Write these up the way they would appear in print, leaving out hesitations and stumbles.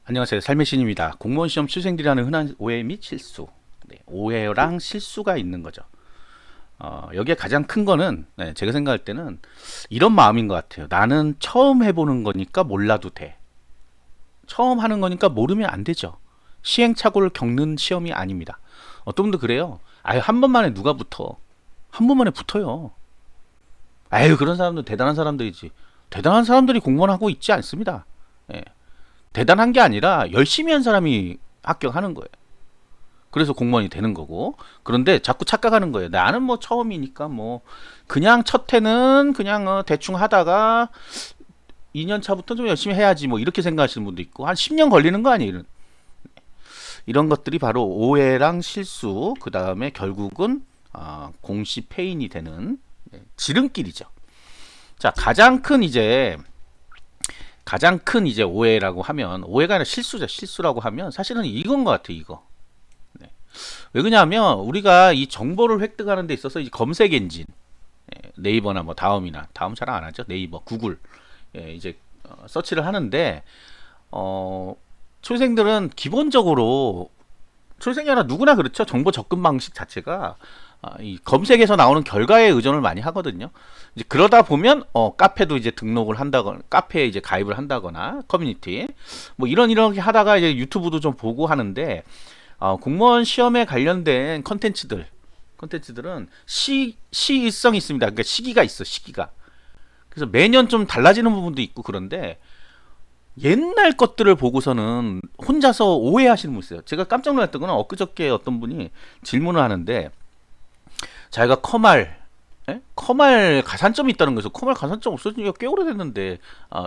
안녕하세요. 삶의 신입니다. 공무원 시험 출생들이 하는 흔한 오해 및 실수. 네, 오해랑 실수가 있는 거죠. 여기에 가장 큰 거는 제가 생각할 때는 이런 마음인 것 같아요. 나는 처음 해보는 거니까 몰라도 돼. 처음 하는 거니까 모르면 안 되죠. 시행착오를 겪는 시험이 아닙니다. 어떤 분도 그래요. 아유, 한 번만에 누가 붙어. 한 번만에 붙어요. 아유, 그런 사람들 대단한 사람들이지. 대단한 사람들이 공무원 하고 있지 않습니다. 예. 대단한 게 아니라 열심히 한 사람이 합격하는 거예요. 그래서 공무원이 되는 거고. 그런데 자꾸 착각하는 거예요. 나는 뭐 처음이니까 뭐 그냥 첫 해는 그냥 대충 하다가 2년 차부터 좀 열심히 해야지 뭐 이렇게 생각하시는 분도 있고 한 10년 걸리는 거 아니에요. 이런 것들이 바로 오해랑 실수, 그 다음에 결국은 공시 패인이 되는 지름길이죠. 자, 가장 큰 이제 오해라고 하면, 오해가 아니라 실수죠. 실수라고 하면 사실은 이건 것 같아요. 이거. 네. 왜 그러냐면 우리가 이 정보를 획득하는 데 있어서 이 검색 엔진, 네이버나 뭐 다음 잘 안 하죠. 네이버, 구글, 이제 서치를 하는데 어, 초생들은 기본적으로 초생이 아니라 누구나 그렇죠. 정보 접근 방식 자체가 이 검색에서 나오는 결과에 의존을 많이 하거든요. 이제 그러다 보면 카페도 이제 등록을 한다거나 카페에 이제 가입을 한다거나 커뮤니티 뭐 이렇게 하다가 이제 유튜브도 좀 보고 하는데 공무원 시험에 관련된 컨텐츠들은 시일성이 있습니다. 그러니까 시기가 있어, 시기가. 그래서 매년 좀 달라지는 부분도 있고 그런데 옛날 것들을 보고서는 혼자서 오해하시는 분 있어요. 제가 깜짝 놀랐던 건 엊그저께 어떤 분이 질문을 하는데 자기가 커말 가산점이 있다는 거에서 커말 가산점 없어진 지가 꽤 오래됐는데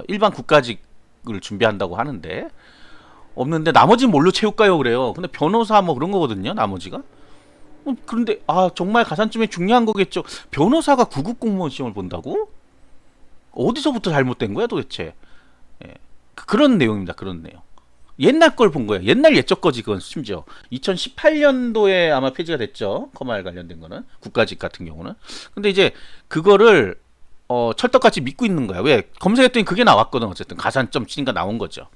일반 국가직을 준비한다고 하는데 없는데 나머지는 뭘로 채울까요? 그래요. 근데 변호사 뭐 그런 거거든요. 나머지가. 그런데 정말 가산점이 중요한 거겠죠. 변호사가 구급 공무원 시험을 본다고? 어디서부터 잘못된 거야 도대체? 예. 그런 내용입니다. 그런 내용. 옛날 걸 본 거예요. 옛날 옛적 거지 그건 심지어 2018년도에 아마 폐지가 됐죠. 커말 관련된 거는 국가직 같은 경우는. 근데 이제 그거를 철떡같이 믿고 있는 거야. 왜? 검색했더니 그게 나왔거든. 어쨌든 가산점 치니까 나온 거죠.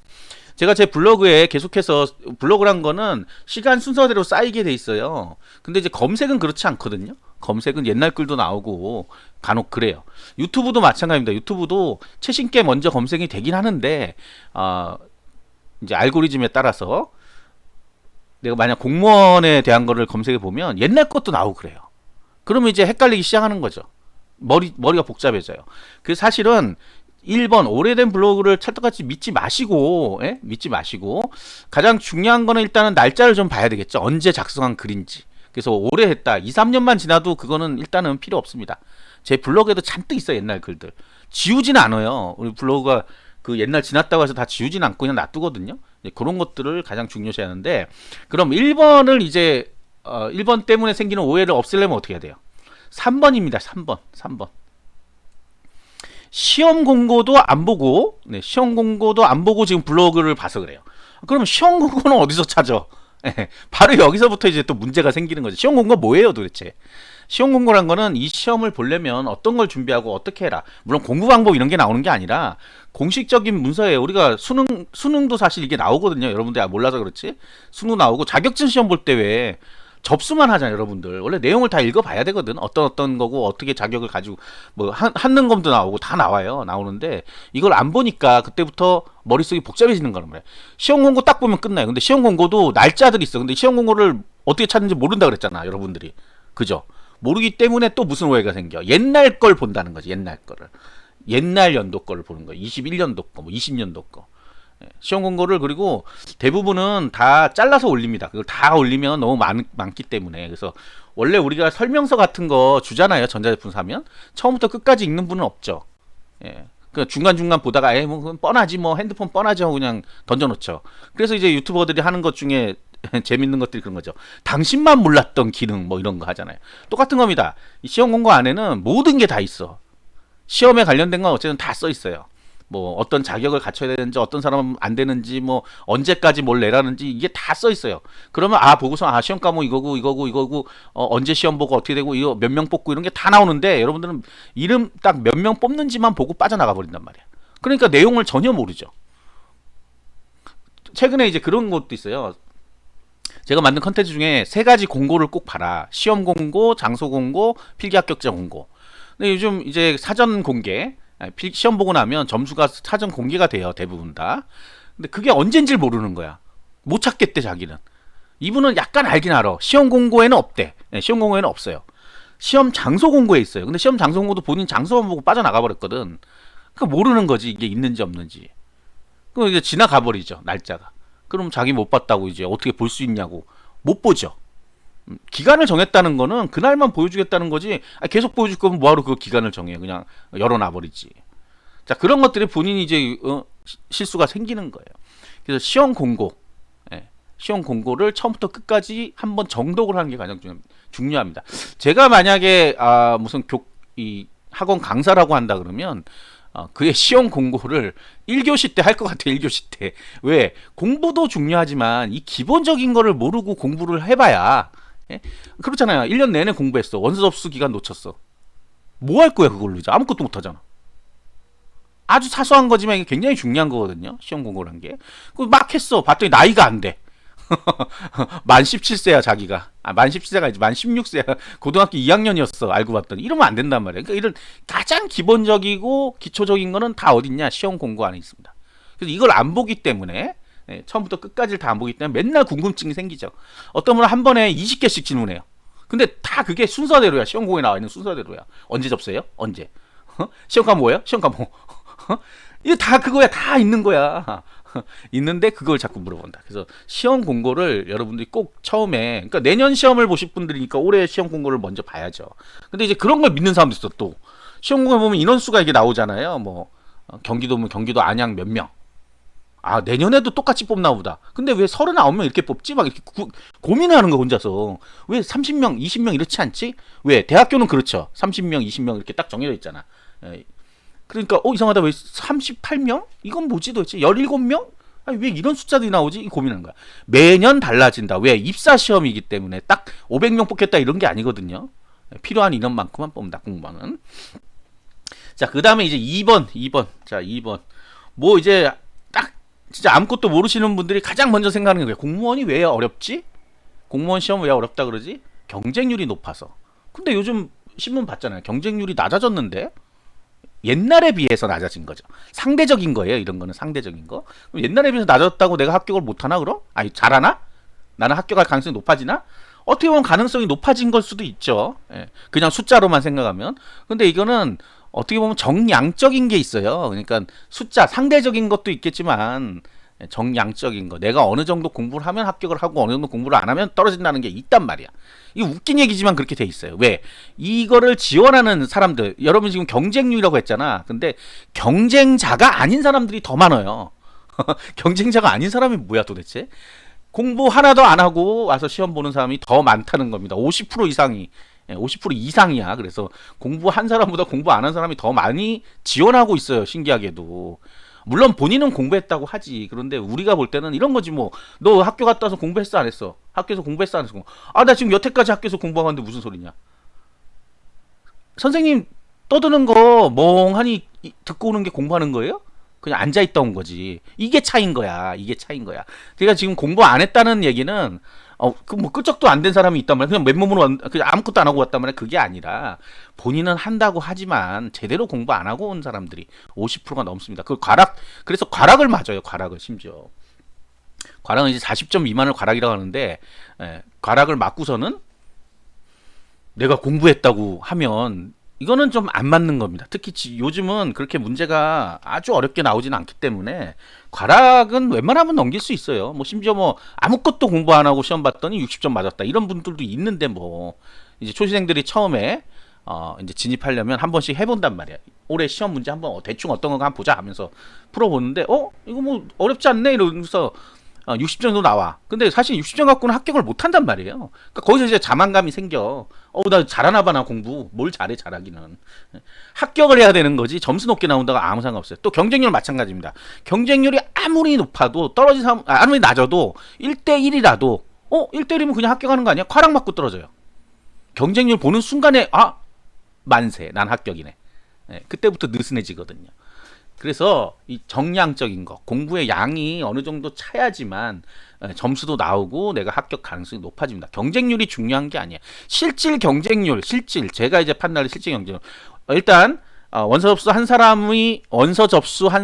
제가 제 블로그에 계속해서 블로그란 거는 시간 순서대로 쌓이게 돼 있어요. 근데 이제 검색은 그렇지 않거든요. 검색은 옛날 글도 나오고 간혹 그래요. 유튜브도 마찬가지입니다. 유튜브도 최신 게 먼저 검색이 되긴 하는데 이제 알고리즘에 따라서 내가 만약 공무원에 대한 거를 검색해 보면 옛날 것도 나오고 그래요. 그러면 이제 헷갈리기 시작하는 거죠. 머리가 복잡해져요. 그래서 사실은 1번 오래된 블로그를 찰떡같이 믿지 마시고 믿지 마시고 가장 중요한 거는 일단은 날짜를 좀 봐야 되겠죠. 언제 작성한 글인지. 그래서 오래 했다. 2, 3년만 지나도 그거는 일단은 필요 없습니다. 제 블로그에도 잔뜩 있어요. 옛날 글들. 지우지는 않아요. 우리 블로그가 그 옛날 지났다고 해서 다 지우지는 않고 그냥 놔두거든요. 그런 것들을 가장 중요시 하는데 그럼 1번을 이제 1번 때문에 생기는 오해를 없애려면 어떻게 해야 돼요? 3번입니다. 3번. 시험 공고도 안 보고 시험 공고도 안 보고 지금 블로그를 봐서 그래요. 그럼 시험 공고는 어디서 찾아? 바로 여기서부터 이제 또 문제가 생기는 거죠. 시험 공고 뭐예요 도대체? 시험 공고란 거는 이 시험을 보려면 어떤 걸 준비하고 어떻게 해라. 물론 공부 방법 이런 게 나오는 게 아니라 공식적인 문서예요. 우리가 수능도 사실 이게 나오거든요. 여러분들 몰라서 그렇지. 수능 나오고 자격증 시험 볼 때 왜 접수만 하잖아요, 여러분들. 원래 내용을 다 읽어봐야 되거든. 어떤 거고 어떻게 자격을 가지고 뭐 한능검도 나오고 다 나와요. 나오는데 이걸 안 보니까 그때부터 머릿속이 복잡해지는 거란 말이에요. 시험 공고 딱 보면 끝나요. 근데 시험 공고도 날짜들이 있어. 근데 시험 공고를 어떻게 찾는지 모른다 그랬잖아, 여러분들이. 그죠? 모르기 때문에 또 무슨 오해가 생겨. 옛날 걸 본다는 거지, 옛날 거를. 옛날 연도 거를 보는 거예요. 21년도 거, 뭐 20년도 거. 시험 공고를 그리고 대부분은 다 잘라서 올립니다. 그걸 다 올리면 너무 많기 때문에. 그래서 원래 우리가 설명서 같은 거 주잖아요. 전자제품 사면. 처음부터 끝까지 읽는 분은 없죠. 예. 그 중간중간 보다가 뭐 그건 뻔하지 뭐 핸드폰 뻔하지 하고 그냥 던져놓죠. 그래서 이제 유튜버들이 하는 것 중에 재밌는 것들이 그런 거죠. 당신만 몰랐던 기능 뭐 이런 거 하잖아요. 똑같은 겁니다. 이 시험 공고 안에는 모든 게 다 있어. 시험에 관련된 건 어쨌든 다 써 있어요. 뭐 어떤 자격을 갖춰야 되는지 어떤 사람은 안 되는지 뭐 언제까지 뭘 내라는지 이게 다 써 있어요. 그러면 보고서 시험 과목 이거고 언제 시험 보고 어떻게 되고 이거 몇 명 뽑고 이런 게 다 나오는데 여러분들은 이름 딱 몇 명 뽑는지만 보고 빠져나가 버린단 말이야. 그러니까 내용을 전혀 모르죠. 최근에 이제 그런 것도 있어요. 제가 만든 컨텐츠 중에 세 가지 공고를 꼭 봐라. 시험 공고, 장소 공고, 필기 합격자 공고. 근데 요즘 이제 사전 공개, 시험 보고 나면 점수가 사전 공개가 돼요. 대부분 다. 근데 그게 언젠지 모르는 거야. 못 찾겠대 자기는. 이분은 약간 알긴 알아. 시험 공고에는 없대. 네, 시험 공고에는 없어요. 시험 장소 공고에 있어요. 근데 시험 장소 공고도 본인 장소만 보고 빠져나가 버렸거든. 그 모르는 거지 이게 있는지 없는지. 그럼 이제 지나가 버리죠 날짜가. 그럼 자기 못 봤다고 이제 어떻게 볼 수 있냐고. 못 보죠. 기간을 정했다는 거는 그날만 보여주겠다는 거지. 계속 보여줄 거면 뭐하러 그 기간을 정해. 그냥 열어놔 버리지. 자, 그런 것들이 본인이 이제 실수가 생기는 거예요. 그래서 시험 공고, 시험 공고를 처음부터 끝까지 한번 정독을 하는 게 가장 중요합니다. 제가 만약에 무슨 이 학원 강사라고 한다 그러면 그의 시험 공고를 1교시 때 할 것 같아. 1교시 때. 왜? 공부도 중요하지만 이 기본적인 거를 모르고 공부를 해봐야, 그렇잖아요. 1년 내내 공부했어. 원서 접수 기간 놓쳤어. 뭐 할 거야 그걸로. 이제 아무것도 못 하잖아. 아주 사소한 거지만 이게 굉장히 중요한 거거든요. 시험 공고를 한 게. 막 했어. 봤더니 나이가 안 돼. 만 17세야 자기가. 만 17세가 아니지. 만 16세야. 고등학교 2학년이었어. 알고 봤더니. 이러면 안 된단 말이야. 그러니까 이런 가장 기본적이고 기초적인 거는 다 어딨냐? 시험 공고 안에 있습니다. 그래서 이걸 안 보기 때문에, 처음부터 끝까지를 다 안 보기 때문에 맨날 궁금증이 생기죠. 어떤 분은 한 번에 20개씩 질문해요. 근데 다 그게 순서대로야. 시험 공고에 나와 있는 순서대로야. 언제 접수해요? 언제? 시험 과목 뭐예요? 시험 과목. 이거 다 그거야. 다 있는 거야. 있는데 그걸 자꾸 물어본다. 그래서 시험 공고를 여러분들이 꼭 처음에, 그러니까 내년 시험을 보실 분들이니까 올해 시험 공고를 먼저 봐야죠. 근데 이제 그런 걸 믿는 사람도 있어. 또 시험 공고에 보면 인원수가 이게 나오잖아요. 뭐 경기도면 경기도 안양 몇 명. 내년에도 똑같이 뽑나 보다. 근데 왜 39명 이렇게 뽑지? 막 이렇게 고민을 하는 거 혼자서. 왜 30명, 20명 이렇지 않지? 왜? 대학교는 그렇죠. 30명, 20명 이렇게 딱 정해져 있잖아. 그러니까 이상하다. 왜 38명? 이건 뭐지 도대체? 17명? 왜 이런 숫자들이 나오지? 고민하는 거야. 매년 달라진다. 왜? 입사 시험이기 때문에 딱 500명 뽑겠다 이런 게 아니거든요. 필요한 인원만큼만 뽑는다. 공부는. 자, 그 다음에 이제 2번. 자, 2번. 뭐 이제 딱 진짜 아무것도 모르시는 분들이 가장 먼저 생각하는 거예요. 공무원이 왜 어렵지? 공무원 시험 왜 어렵다 그러지? 경쟁률이 높아서. 근데 요즘 신문 봤잖아요. 경쟁률이 낮아졌는데? 옛날에 비해서 낮아진 거죠. 상대적인 거예요. 이런 거는 상대적인 거. 그럼 옛날에 비해서 낮았다고 내가 합격을 못하나 그럼? 잘하나? 나는 합격할 가능성이 높아지나? 어떻게 보면 가능성이 높아진 걸 수도 있죠. 그냥 숫자로만 생각하면. 근데 이거는 어떻게 보면 정량적인 게 있어요. 그러니까 숫자, 상대적인 것도 있겠지만 정량적인 거. 내가 어느 정도 공부를 하면 합격을 하고 어느 정도 공부를 안 하면 떨어진다는 게 있단 말이야. 이게 웃긴 얘기지만 그렇게 돼 있어요. 왜? 이거를 지원하는 사람들, 여러분 지금 경쟁률이라고 했잖아. 근데 경쟁자가 아닌 사람들이 더 많아요. 경쟁자가 아닌 사람이 뭐야 도대체? 공부 하나도 안 하고 와서 시험 보는 사람이 더 많다는 겁니다. 50% 이상이. 50% 이상이야. 그래서 공부한 사람보다 공부 안 한 사람이 더 많이 지원하고 있어요. 신기하게도. 물론 본인은 공부했다고 하지. 그런데 우리가 볼 때는 이런 거지 뭐. 너 학교 갔다 와서 공부했어 안 했어? 학교에서 공부했어 안 했어? 나 지금 여태까지 학교에서 공부하고 왔는데 무슨 소리냐? 선생님 떠드는 거 멍하니 듣고 오는 게 공부하는 거예요? 그냥 앉아있다 온 거지. 이게 차인 거야. 이게 차인 거야. 제가 지금 공부 안 했다는 얘기는 뭐 끄적도 안 된 사람이 있단 말이야. 그냥 맨몸으로 그냥 아무것도 안 하고 왔단 말이야. 그게 아니라 본인은 한다고 하지만 제대로 공부 안 하고 온 사람들이 50%가 넘습니다. 그래서 과락을 맞아요. 과락을 심지어. 과락은 이제 40점 미만을 과락이라고 하는데, 과락을 맞고서는 내가 공부했다고 하면 이거는 좀 안 맞는 겁니다. 특히 요즘은 그렇게 문제가 아주 어렵게 나오지는 않기 때문에 과락은 웬만하면 넘길 수 있어요. 뭐 심지어 뭐 아무것도 공부 안 하고 시험 봤더니 60점 맞았다 이런 분들도 있는데, 뭐 이제 초시생들이 처음에 이제 진입하려면 한 번씩 해본단 말이야. 올해 시험 문제 한번 대충 어떤 거 한번 보자 하면서 풀어보는데 이거 뭐 어렵지 않네 이러면서 60점 정도 나와. 근데 사실 60점 갖고는 합격을 못 한단 말이에요. 그러니까 거기서 이제 자만감이 생겨. 나 잘하나 봐, 나 공부. 뭘 잘해, 잘하기는. 합격을 해야 되는 거지. 점수 높게 나온다가 아무 상관없어요. 또 경쟁률 마찬가지입니다. 경쟁률이 아무리 높아도 떨어진 사람, 아무리 낮아도 1대1이라도 1대1이면 그냥 합격하는 거 아니야? 과락 맞고 떨어져요. 경쟁률 보는 순간에 만세, 난 합격이네. 그때부터 느슨해지거든요. 그래서 이 정량적인 거, 공부의 양이 어느 정도 차야지만 점수도 나오고 내가 합격 가능성이 높아집니다. 경쟁률이 중요한 게 아니에요. 실질 경쟁률, 실질 제가 이제 판단할 실질 경쟁률. 일단 원서 접수한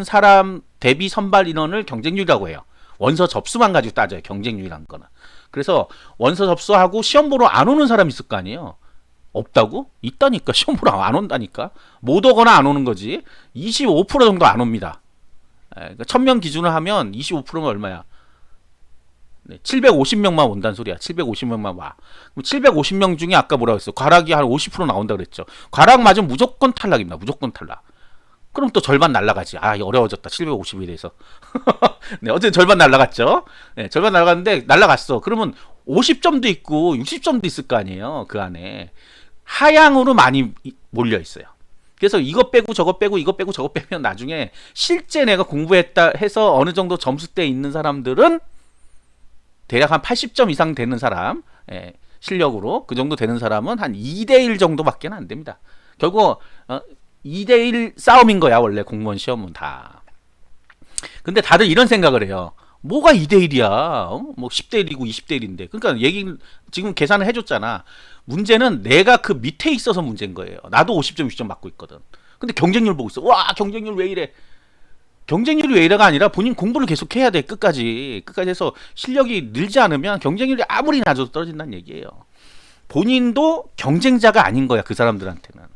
사람 대비 선발 인원을 경쟁률이라고 해요. 원서 접수만 가지고 따져요. 경쟁률이란 거는. 그래서 원서 접수하고 시험 보러 안 오는 사람 있을 거 아니에요. 없다고? 있다니까. 시험 보러 안 온다니까. 못 오거나 안 오는 거지. 25% 정도 안 옵니다. 그러니까 1000명 기준으로 하면 25%면 얼마야? 네, 750명만 온다는 소리야. 750명만 와. 그럼 750명 중에 아까 뭐라고 했어? 과락이 한 50% 나온다 그랬죠. 과락 맞으면 무조건 탈락입니다. 무조건 탈락. 그럼 또 절반 날라가지. 아, 어려워졌다. 750에 대해서. 네, 어쨌든 절반 날라갔죠. 네, 절반 날라갔는데 날라갔어. 그러면 50점도 있고 60점도 있을 거 아니에요. 그 안에. 하향으로 많이 몰려 있어요. 그래서 이거 빼고 저거 빼고 이거 빼고 저거 빼면 나중에 실제 내가 공부했다 해서 어느 정도 점수대에 있는 사람들은 대략 한 80점 이상 되는 사람, 실력으로 그 정도 되는 사람은 한 2대1 정도밖에 안 됩니다. 결국 2대1 싸움인 거야 원래 공무원 시험은 다. 근데 다들 이런 생각을 해요. 뭐가 2대1이야? 뭐 10대1이고 20대1인데. 그러니까 지금 계산을 해줬잖아. 문제는 내가 그 밑에 있어서 문제인 거예요. 나도 50점, 60점 맞고 있거든. 근데 경쟁률 보고 있어. 와, 경쟁률 왜 이래? 경쟁률이 왜 이래가 아니라 본인 공부를 계속 해야 돼. 끝까지 해서 실력이 늘지 않으면 경쟁률이 아무리 낮아도 떨어진다는 얘기예요. 본인도 경쟁자가 아닌 거야. 그 사람들한테는.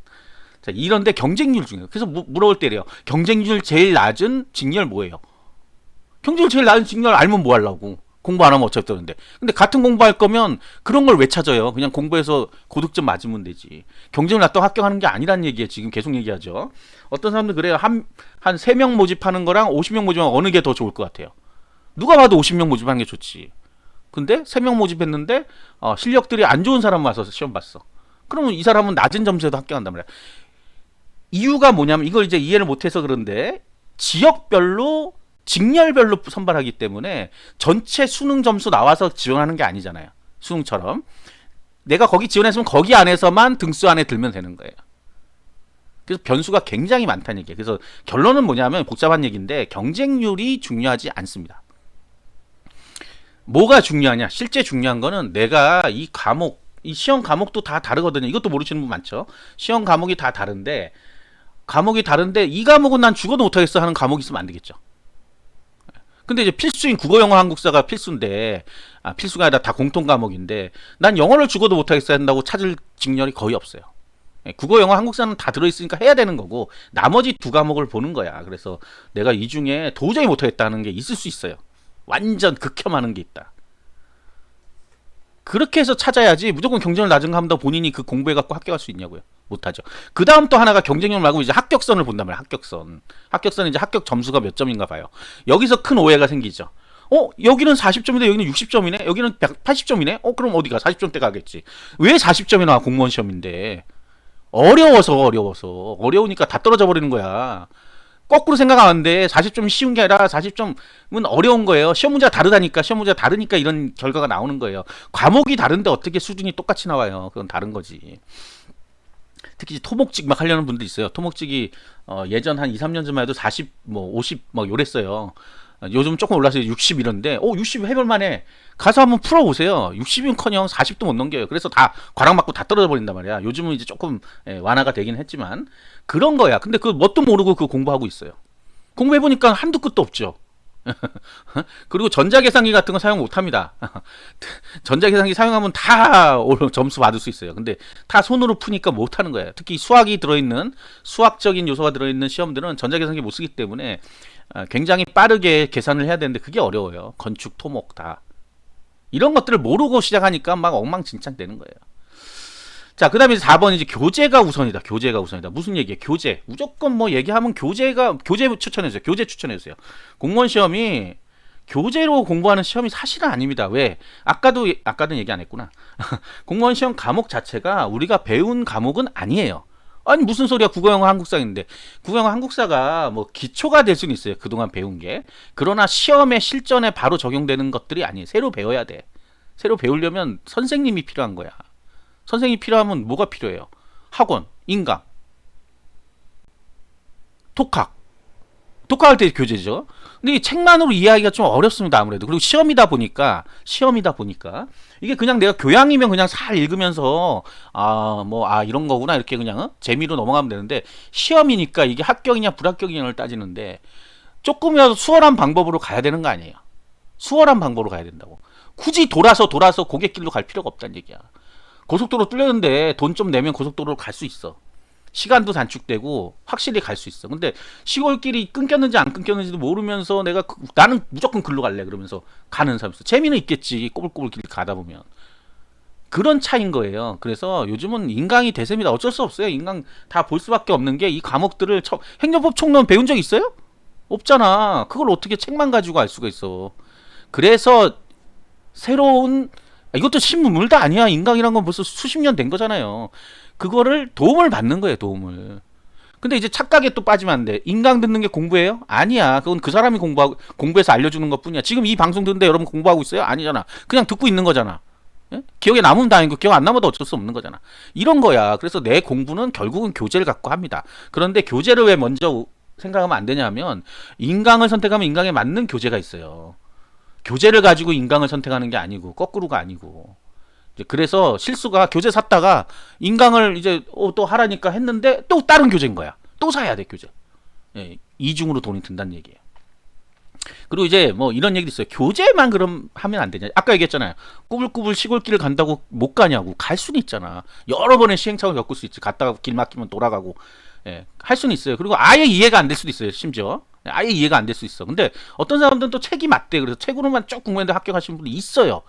자, 이런데 경쟁률 중에 그래서 물어볼 때래요. 경쟁률 제일 낮은 직렬 뭐예요? 경쟁률 제일 낮은 직렬 알면 뭐 하려고? 공부 안 하면 어차피 떠는데. 근데 같은 공부할 거면 그런 걸 왜 찾아요? 그냥 공부해서 고득점 맞으면 되지. 경쟁을 낮다고 합격하는 게 아니란 얘기예요. 지금 계속 얘기하죠. 어떤 사람들 그래요. 한 3명 모집하는 거랑 50명 모집하는 어느 게 더 좋을 것 같아요? 누가 봐도 50명 모집하는 게 좋지. 근데 3명 모집했는데 실력들이 안 좋은 사람 와서 시험 봤어. 그러면 이 사람은 낮은 점수에도 합격한단 말이야. 이유가 뭐냐면 이걸 이제 이해를 못해서 그런데 지역별로 직렬별로 선발하기 때문에 전체 수능 점수 나와서 지원하는 게 아니잖아요. 수능처럼. 내가 거기 지원했으면 거기 안에서만 등수 안에 들면 되는 거예요. 그래서 변수가 굉장히 많다는 얘기예요. 그래서 결론은 뭐냐면 복잡한 얘기인데 경쟁률이 중요하지 않습니다. 뭐가 중요하냐? 실제 중요한 거는 내가 이 시험 과목도 다 다르거든요. 이것도 모르시는 분 많죠. 시험 과목이 다 다른데 이 과목은 난 죽어도 못하겠어 하는 과목이 있으면 안 되겠죠. 근데 이제 필수인 국어, 영어, 한국사가 필수인데, 필수가 아니라 다 공통 과목인데, 난 영어를 죽어도 못하겠어 한다고 찾을 직렬이 거의 없어요. 국어, 영어, 한국사는 다 들어있으니까 해야 되는 거고, 나머지 두 과목을 보는 거야. 그래서 내가 이 중에 도저히 못하겠다는 게 있을 수 있어요. 완전 극혐하는 게 있다. 그렇게 해서 찾아야지 무조건 경쟁을 낮은 거 한다고 본인이 그 공부해갖고 합격할 수 있냐고요. 못하죠. 그 다음 또 하나가 경쟁률 말고 이제 합격선을 본단 말이야. 합격선은 이제 합격 점수가 몇 점인가 봐요. 여기서 큰 오해가 생기죠. 여기는 40점인데 여기는 60점이네? 여기는 80점이네? 그럼 어디가? 40점대 가겠지. 왜 40점이 나와? 공무원 시험인데. 어려우니까 다 떨어져 버리는 거야. 거꾸로 생각하는데 40점이 쉬운 게 아니라 40점은 어려운 거예요. 시험 문제가 다르다니까. 시험 문제가 다르니까 이런 결과가 나오는 거예요. 과목이 다른데 어떻게 수준이 똑같이 나와요? 그건 다른 거지. 특히 토목직 막 하려는 분도 있어요. 토목직이 예전 한 2, 3년 전만 해도 40, 뭐 50 막 요랬어요. 요즘 조금 올라서 60 이런데 60 해볼 만해. 가서 한번 풀어보세요. 60이면커녕 40도 못 넘겨요. 그래서 다 과락 맞고 다 떨어져 버린단 말이야. 요즘은 이제 조금 완화가 되긴 했지만 그런 거야. 근데 그 뭣도 모르고 그 공부하고 있어요. 공부해보니까 한두 끝도 없죠. 그리고 전자계산기 같은 거 사용 못합니다. 전자계산기 사용하면 다 점수 받을 수 있어요. 근데 다 손으로 푸니까 못하는 거예요. 특히 수학적인 요소가 들어있는 시험들은 전자계산기 못 쓰기 때문에 굉장히 빠르게 계산을 해야 되는데 그게 어려워요. 건축, 토목 다. 이런 것들을 모르고 시작하니까 막 엉망진창 되는 거예요. 자, 그 다음에 4번 이제 교재가 우선이다. 무슨 얘기예요? 교재. 무조건 뭐 얘기하면 교재 추천해주세요. 교재 추천해주세요. 공무원 시험이 교재로 공부하는 시험이 사실은 아닙니다. 왜? 아까는 얘기 안 했구나. 공무원 시험 과목 자체가 우리가 배운 과목은 아니에요. 아니 무슨 소리야. 국어, 영어, 한국사인데. 국어, 영어, 한국사가 뭐 기초가 될 수는 있어요. 그동안 배운 게. 그러나 시험에 실전에 바로 적용되는 것들이 아니에요. 새로 배워야 돼. 새로 배우려면 선생님이 필요한 거야. 선생님이 필요하면 뭐가 필요해요? 학원, 인강, 독학. 독학할 때 교재죠. 근데 이 책만으로 이해하기가 좀 어렵습니다, 아무래도. 그리고 시험이다 보니까 이게 그냥 내가 교양이면 그냥 잘 읽으면서 이런 거구나 이렇게 그냥 재미로 넘어가면 되는데, 시험이니까 이게 합격이냐 불합격이냐를 따지는데 조금이라도 수월한 방법으로 가야 되는 거 아니에요. 수월한 방법으로 가야 된다고. 굳이 돌아서 고갯길로 갈 필요가 없다는 얘기야. 고속도로 뚫렸는데 돈 좀 내면 고속도로로 갈 수 있어. 시간도 단축되고 확실히 갈 수 있어. 근데 시골길이 끊겼는지 안 끊겼는지도 모르면서 나는 무조건 글로 갈래 그러면서 가는 사람 있어. 재미는 있겠지, 꼬불꼬불 길 가다 보면. 그런 차인 거예요. 그래서 요즘은 인강이 대세입니다. 어쩔 수 없어요. 인강 다 볼 수밖에 없는 게, 이 과목들을 행정법 총론 배운 적 있어요? 없잖아. 그걸 어떻게 책만 가지고 알 수가 있어. 그래서 새로운, 이것도 신문물도 아니야. 인강이란 건 벌써 수십 년 된 거잖아요. 그거를 도움을 받는 거예요, 도움을. 근데 이제 착각에 또 빠지면 안 돼. 인강 듣는 게 공부예요? 아니야. 그건 그 사람이 공부해서 알려주는 것 뿐이야. 지금 이 방송 듣는데 여러분 공부하고 있어요? 아니잖아. 그냥 듣고 있는 거잖아. 예? 기억에 남으면 다행이고 기억 안 남아도 어쩔 수 없는 거잖아. 이런 거야. 그래서 내 공부는 결국은 교재를 갖고 합니다. 그런데 교재를 왜 먼저 생각하면 안 되냐면, 인강을 선택하면 인강에 맞는 교재가 있어요. 교재를 가지고 인강을 선택하는 게 아니고 거꾸로가 아니고. 그래서 실수가, 교재 샀다가 인강을 이제 또 하라니까 했는데 또 다른 교재인 거야. 또 사야 돼, 교재. 예, 이중으로 돈이 든다는 얘기예요. 그리고 이제 뭐 이런 얘기도 있어요. 교재만 그럼 하면 안 되냐. 아까 얘기했잖아요. 꾸불꾸불 시골길을 간다고 못 가냐고. 갈 수는 있잖아. 여러 번의 시행착오를 겪을 수 있지. 갔다가 길 막히면 돌아가고. 예, 할 수는 있어요. 그리고 아예 이해가 안 될 수도 있어요, 심지어. 아예 이해가 안 될 수 있어. 근데 어떤 사람들은 또 책이 맞대. 그래서 책으로만 쭉 공부했는데 합격하시는 분이 있어요.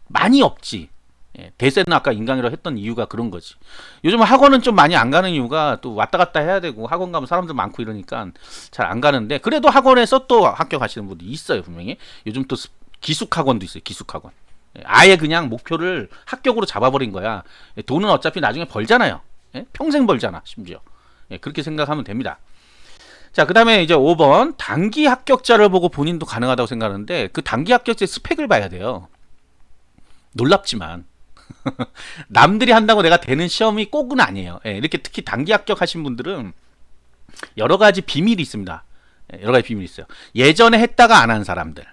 많이 없지. 예, 대세는 아까 인강이라고 했던 이유가 그런 거지. 요즘 학원은 좀 많이 안 가는 이유가, 또 왔다 갔다 해야 되고 학원 가면 사람들 많고 이러니까 잘 안 가는데, 그래도 학원에서 또 합격하시는 분들이 있어요, 분명히. 요즘 또 기숙학원도 있어요, 기숙학원. 예, 아예 그냥 목표를 합격으로 잡아버린 거야. 예, 돈은 어차피 나중에 벌잖아요. 예? 평생 벌잖아, 심지어. 예, 그렇게 생각하면 됩니다. 자, 그 다음에 이제 5번. 단기 합격자를 보고 본인도 가능하다고 생각하는데, 그 단기 합격자의 스펙을 봐야 돼요. 놀랍지만 남들이 한다고 내가 되는 시험이 꼭은 아니에요. 예, 이렇게 특히 단기 합격하신 분들은 여러 가지 비밀이 있습니다. 예, 여러 가지 비밀이 있어요. 예전에 했다가 안 한 사람들.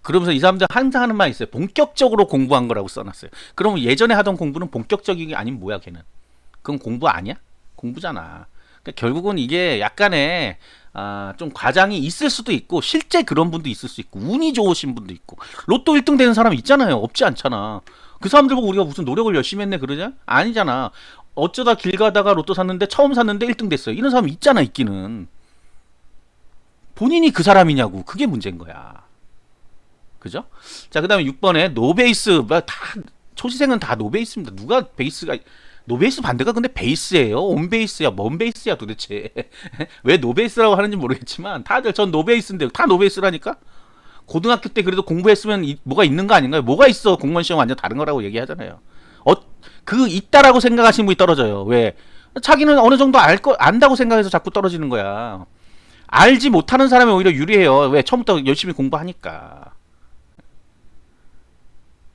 그러면서 이 사람들 항상 하는 말이 있어요. 본격적으로 공부한 거라고 써놨어요. 그러면 예전에 하던 공부는 본격적인 게 아니면 뭐야, 걔는? 그건 공부 아니야? 공부잖아. 그러니까 결국은 이게 약간의 좀 과장이 있을 수도 있고, 실제 그런 분도 있을 수 있고, 운이 좋으신 분도 있고, 로또 1등 되는 사람 있잖아요. 없지 않잖아. 그 사람들 보고 우리가 무슨 노력을 열심히 했네 그러냐? 아니잖아. 어쩌다 길 가다가 로또 샀는데, 처음 샀는데 1등 됐어요. 이런 사람 있잖아, 있기는. 본인이 그 사람이냐고. 그게 문제인 거야. 그죠? 자, 그 다음에 6번에 노베이스. 초시생은 다 노베이스입니다. 누가 베이스가, 노베이스 반대가 근데 베이스예요? 온베이스야? 뭔 베이스야 도대체? 왜 노베이스라고 하는지 모르겠지만 다들 전 노베이스인데, 다 노베이스라니까? 고등학교 때 그래도 공부했으면 뭐가 있는 거 아닌가요? 뭐가 있어? 공무원 시험 완전 다른 거라고 얘기하잖아요. 있다라고 생각하시는 분이 떨어져요. 왜? 자기는 어느 정도 안다고 생각해서 자꾸 떨어지는 거야. 알지 못하는 사람이 오히려 유리해요. 왜? 처음부터 열심히 공부하니까.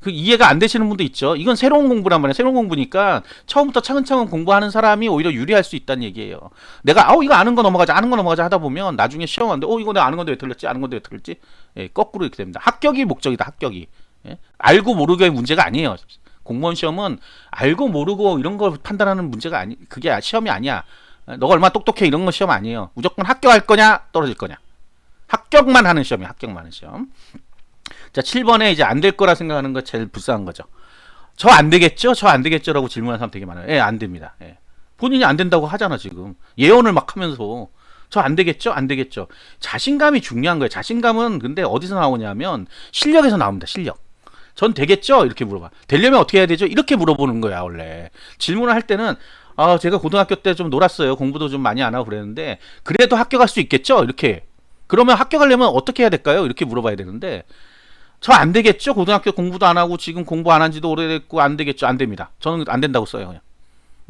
그 이해가 안 되시는 분도 있죠. 이건 새로운 공부란 말이에요. 새로운 공부니까 처음부터 차근차근 공부하는 사람이 오히려 유리할 수 있다는 얘기예요. 내가 이거 아는 거 넘어가자 하다 보면 나중에 시험 왔는데 이거 내가 아는 건데 왜 틀렸지? 아는 건데 왜 틀렸지? 예, 거꾸로 이렇게 됩니다. 합격이 목적이다. 합격이. 예? 알고 모르고의 문제가 아니에요. 공무원 시험은 알고 모르고 이런 걸 판단하는 문제가 그게 시험이 아니야. 너가 얼마나 똑똑해 이런 거 시험 아니에요. 무조건 합격할 거냐 떨어질 거냐. 합격만 하는 시험이야. 합격만 하는 시험. 자, 7번에 이제 안 될 거라 생각하는 거 제일 불쌍한 거죠. 저 안 되겠죠? 저 안 되겠죠? 라고 질문하는 사람 되게 많아요. 예, 안 됩니다. 예. 본인이 안 된다고 하잖아, 지금. 예언을 막 하면서. 저 안 되겠죠? 안 되겠죠? 자신감이 중요한 거예요. 자신감은 근데 어디서 나오냐면 실력에서 나옵니다, 실력. 전 되겠죠? 이렇게 물어봐. 되려면 어떻게 해야 되죠? 이렇게 물어보는 거야, 원래. 질문을 할 때는, 제가 고등학교 때 좀 놀았어요. 공부도 좀 많이 안 하고 그랬는데, 그래도 합격할 수 있겠죠? 이렇게. 그러면 합격하려면 어떻게 해야 될까요? 이렇게 물어봐야 되는데, 저 안 되겠죠? 고등학교 공부도 안 하고 지금 공부 안 한 지도 오래됐고 안 되겠죠? 안 됩니다. 저는 안 된다고 써요, 그냥.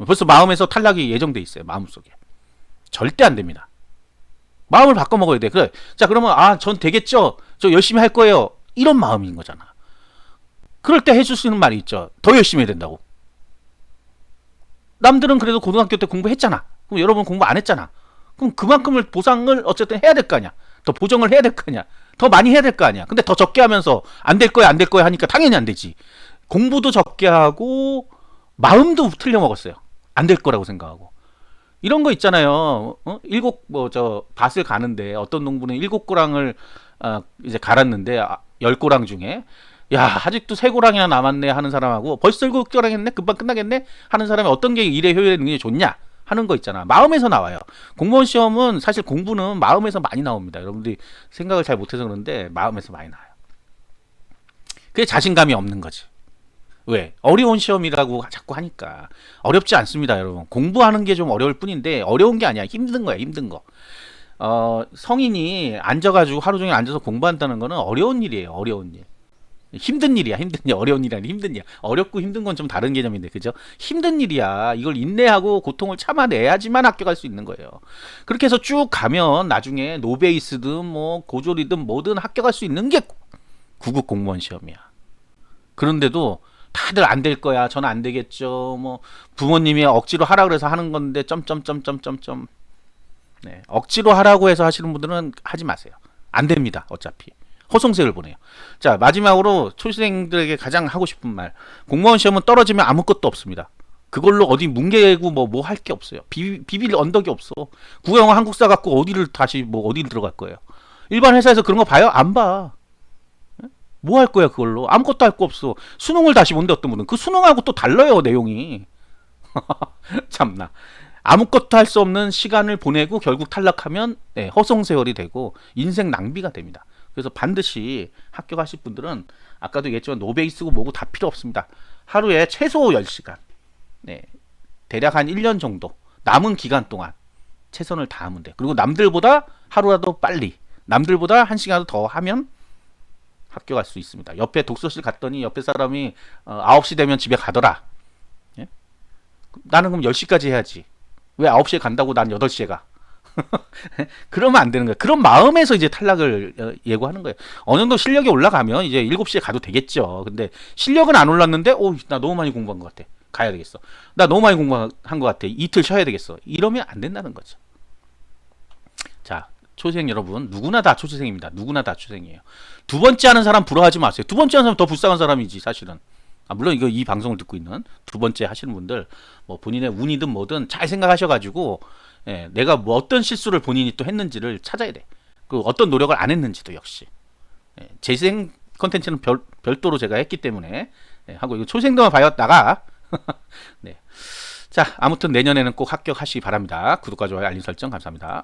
벌써 마음에서 탈락이 예정돼 있어요, 마음속에. 절대 안 됩니다. 마음을 바꿔 먹어야 돼. 그래. 자, 그러면 전 되겠죠? 저 열심히 할 거예요. 이런 마음인 거잖아. 그럴 때 해줄 수 있는 말이 있죠. 더 열심히 해야 된다고. 남들은 그래도 고등학교 때 공부했잖아. 그럼 여러분 공부 안 했잖아. 그럼 그만큼을 보상을 어쨌든 해야 될 거 아니야. 더 보정을 해야 될 거 아니야. 더 많이 해야 될 거 아니야. 근데 더 적게 하면서 안 될 거야, 안 될 거야 하니까 당연히 안 되지. 공부도 적게 하고 마음도 틀려 먹었어요. 안 될 거라고 생각하고. 이런 거 있잖아요. 일곱 뭐 저 밭을 가는데 어떤 농부는 일곱 고랑을 이제 갈았는데 열 고랑 중에 야 아직도 세 고랑이나 남았네 하는 사람하고 벌써 일곱 고랑 했네 금방 끝나겠네 하는 사람이 어떤 게 일의 효율에 능력이 좋냐 하는 거 있잖아. 마음에서 나와요. 공무원 시험은 사실 공부는 마음에서 많이 나옵니다. 여러분들이 생각을 잘 못해서 그런데 마음에서 많이 나와요. 그게 자신감이 없는 거지. 왜? 어려운 시험이라고 자꾸 하니까. 어렵지 않습니다, 여러분. 공부하는 게 좀 어려울 뿐인데 어려운 게 아니야. 힘든 거야, 힘든 거. 성인이 앉아가지고 하루 종일 앉아서 공부한다는 거는 어려운 일이에요, 어려운 일. 힘든 일이야, 힘든 일. 어려운 일이 아니라 힘든 일. 어렵고 힘든 건 좀 다른 개념인데, 그죠? 힘든 일이야. 이걸 인내하고 고통을 참아내야지만 합격할 수 있는 거예요. 그렇게 해서 쭉 가면 나중에 노베이스든 뭐 고졸이든 뭐든 합격할 수 있는 게 구급 공무원 시험이야. 그런데도 다들 안 될 거야. 저는 안 되겠죠. 뭐 부모님이 억지로 하라 그래서 하는 건데 점점점점점점. 네. 억지로 하라고 해서 하시는 분들은 하지 마세요. 안 됩니다. 어차피. 허송세를 보내요. 자, 마지막으로 초시생들에게 가장 하고 싶은 말. 공무원 시험은 떨어지면 아무것도 없습니다. 그걸로 어디 뭉개고 뭐 할 게 없어요. 비빌 언덕이 없어. 국어영어 한국사 갖고 어디를 다시 뭐 어디를 들어갈 거예요. 일반 회사에서 그런 거 봐요? 안 봐. 뭐 할 거야 그걸로? 아무것도 할 거 없어. 수능을 다시 본대 어떤 분은. 그 수능하고 또 달라요 내용이. 참나. 아무것도 할 수 없는 시간을 보내고 결국 탈락하면 네, 허송세월이 되고 인생 낭비가 됩니다. 그래서 반드시 합격하실 분들은 아까도 얘기했지만 노베이스고 뭐고 다 필요 없습니다. 하루에 최소 10시간. 네. 대략 한 1년 정도 남은 기간 동안 최선을 다하면 돼. 그리고 남들보다 하루라도 빨리 남들보다 1시간 더 하면 합격할 수 있습니다. 옆에 독서실 갔더니 옆에 사람이 9시 되면 집에 가더라. 예? 나는 그럼 10시까지 해야지. 왜 9시에 간다고 난 8시에 가? 그러면 안 되는 거야. 그런 마음에서 이제 탈락을 예고하는 거예요. 어느 정도 실력이 올라가면 이제 7시에 가도 되겠죠. 근데 실력은 안 올랐는데 나 너무 많이 공부한 것 같아. 가야 되겠어. 나 너무 많이 공부한 것 같아. 이틀 쉬어야 되겠어. 이러면 안 된다는 거죠. 자, 초생 여러분, 누구나 다 초생입니다. 누구나 다 초생이에요. 두 번째 하는 사람 부러워하지 마세요. 두 번째 하는 사람 더 불쌍한 사람이지 사실은. 물론 이 방송을 듣고 있는 두 번째 하시는 분들 뭐 본인의 운이든 뭐든 잘 생각하셔가지고 내가 뭐 어떤 실수를 본인이 또 했는지를 찾아야 돼. 그 어떤 노력을 안 했는지도 역시. 재생 컨텐츠는 별도로 제가 했기 때문에 하고 이거 초생도만 봐였다가 네. 자, 아무튼 내년에는 꼭 합격하시기 바랍니다. 구독과 좋아요, 알림 설정 감사합니다.